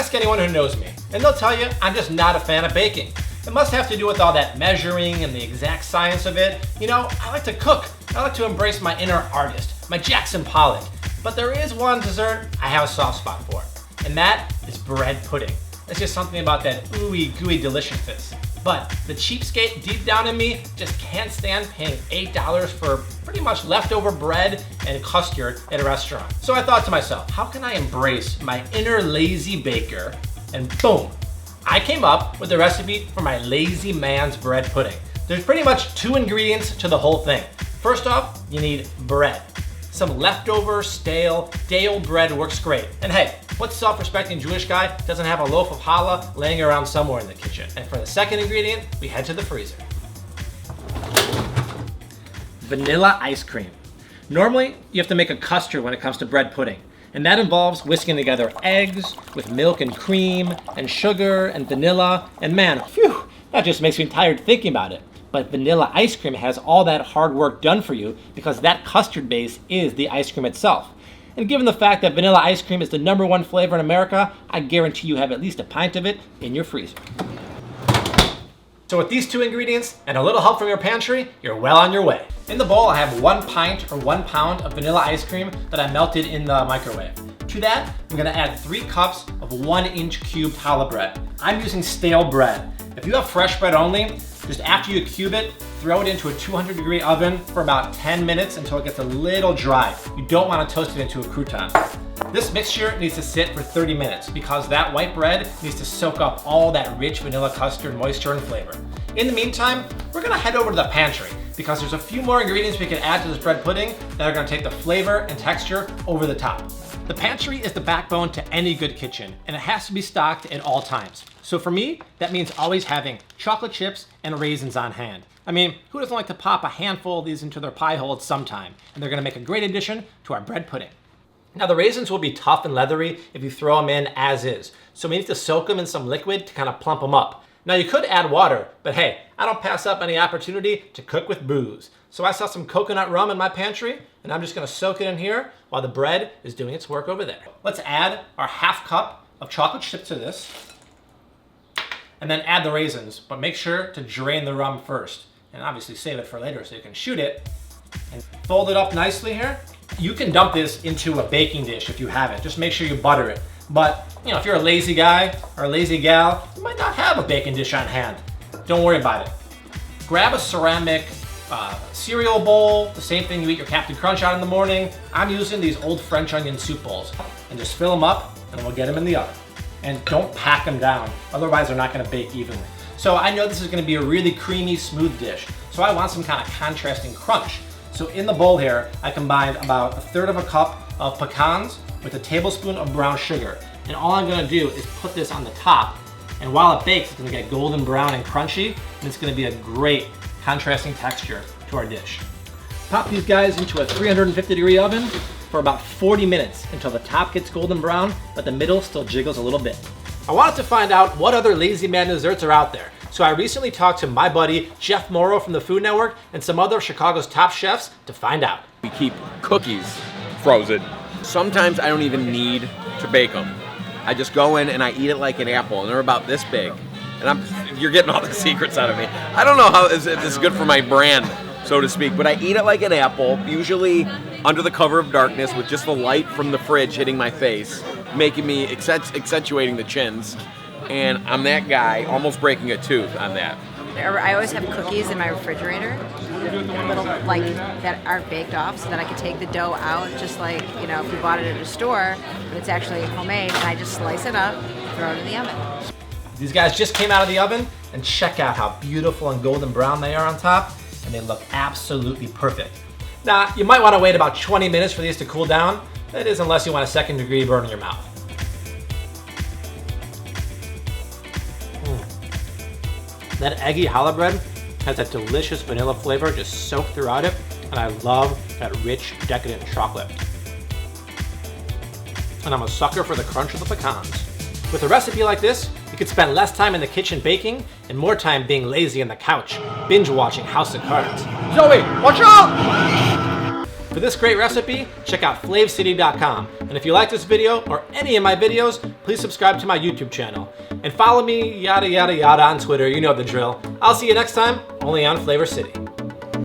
Ask anyone who knows me, and they'll tell you I'm just not a fan of baking. It must have to do with all that measuring and the exact science of it. You know, I like to cook. I like to embrace my inner artist, my Jackson Pollock. But there is one dessert I have a soft spot for, and that is bread pudding. There's just something about that ooey gooey deliciousness. But the cheapskate deep down in me just can't stand paying $8 for pretty much leftover bread and custard at a restaurant. So I thought to myself, how can I embrace my inner lazy baker? And boom, I came up with the recipe for my lazy man's bread pudding. There's pretty much 2 ingredients to the whole thing. First off, you need bread. Some leftover, stale, day-old bread works great. And hey, what self-respecting Jewish guy doesn't have a loaf of challah laying around somewhere in the kitchen? And for the second ingredient, we head to the freezer. Vanilla ice cream. Normally, you have to make a custard when it comes to bread pudding. And that involves whisking together eggs with milk and cream and sugar and vanilla. And man, phew, that just makes me tired thinking about it. But vanilla ice cream has all that hard work done for you because that custard base is the ice cream itself. And given the fact that vanilla ice cream is the #1 flavor in America, I guarantee you have at least a pint of it in your freezer. So with these 2 ingredients and a little help from your pantry, you're well on your way. In the bowl, I have 1 pint or 1 pound of vanilla ice cream that I melted in the microwave. To that, I'm gonna add 3 cups of 1-inch cubed challah bread. I'm using stale bread. If you have fresh bread only, just after you cube it, throw it into a 200-degree oven for about 10 minutes until it gets a little dry. You don't want to toast it into a crouton. This mixture needs to sit for 30 minutes because that white bread needs to soak up all that rich vanilla custard moisture and flavor. In the meantime, we're gonna head over to the pantry because there's a few more ingredients we can add to this bread pudding that are gonna take the flavor and texture over the top. The pantry is the backbone to any good kitchen, and it has to be stocked at all times. So for me, that means always having chocolate chips and raisins on hand. I mean, who doesn't like to pop a handful of these into their pie hole at some time? And they're gonna make a great addition to our bread pudding. Now the raisins will be tough and leathery if you throw them in as is. So we need to soak them in some liquid to kind of plump them up. Now you could add water, but hey, I don't pass up any opportunity to cook with booze. So I saw some coconut rum in my pantry, and I'm just gonna soak it in here while the bread is doing its work over there. Let's add our 1/2 cup of chocolate chips to this, and then add the raisins, but make sure to drain the rum first, and obviously save it for later so you can shoot it, and fold it up nicely here. You can dump this into a baking dish if you have it. Just make sure you butter it. But you know, if you're a lazy guy or a lazy gal, you might not have a baking dish on hand. Don't worry about it. Grab a ceramic cereal bowl, the same thing you eat your Captain Crunch out in the morning. I'm using these old French onion soup bowls, and just fill them up and we'll get them in the oven. And don't pack them down, otherwise they're not gonna bake evenly. So I know this is gonna be a really creamy, smooth dish, so I want some kind of contrasting crunch. So in the bowl here, I combined about 1/3 cup of pecans with a tablespoon of brown sugar. And all I'm gonna do is put this on the top, and while it bakes, it's gonna get golden brown and crunchy, and it's gonna be a great contrasting texture to our dish. Pop these guys into a 350-degree oven for about 40 minutes until the top gets golden brown, but the middle still jiggles a little bit. I wanted to find out what other lazy man desserts are out there. So I recently talked to my buddy, Jeff Morrow from the Food Network, and some other of Chicago's top chefs to find out. We keep cookies frozen. Sometimes I don't even need to bake them. I just go in and I eat it like an apple, and they're about this big. And you're getting all the secrets out of me. I don't know if this is good for my brand, so to speak, but I eat it like an apple, usually under the cover of darkness with just the light from the fridge hitting my face, making me accentuating the chins. And I'm that guy, almost breaking a tooth on that. I always have cookies in my refrigerator, little like that aren't baked off, so that I can take the dough out, just like, you know, if you bought it at a store, but it's actually homemade, and I just slice it up, throw it in the oven. These guys just came out of the oven, and check out how beautiful and golden brown they are on top, and they look absolutely perfect. Now, you might want to wait about 20 minutes for these to cool down. That is, unless you want a 2nd-degree burn in your mouth. That eggy challah bread has that delicious vanilla flavor just soaked throughout it, and I love that rich, decadent chocolate. And I'm a sucker for the crunch of the pecans. With a recipe like this, you could spend less time in the kitchen baking and more time being lazy on the couch, binge watching House of Cards. Zoe, watch out! For this great recipe, check out flavcity.com. And if you like this video or any of my videos, please subscribe to my YouTube channel. And follow me, yada yada yada, on Twitter. You know the drill. I'll see you next time, only on Flavor City.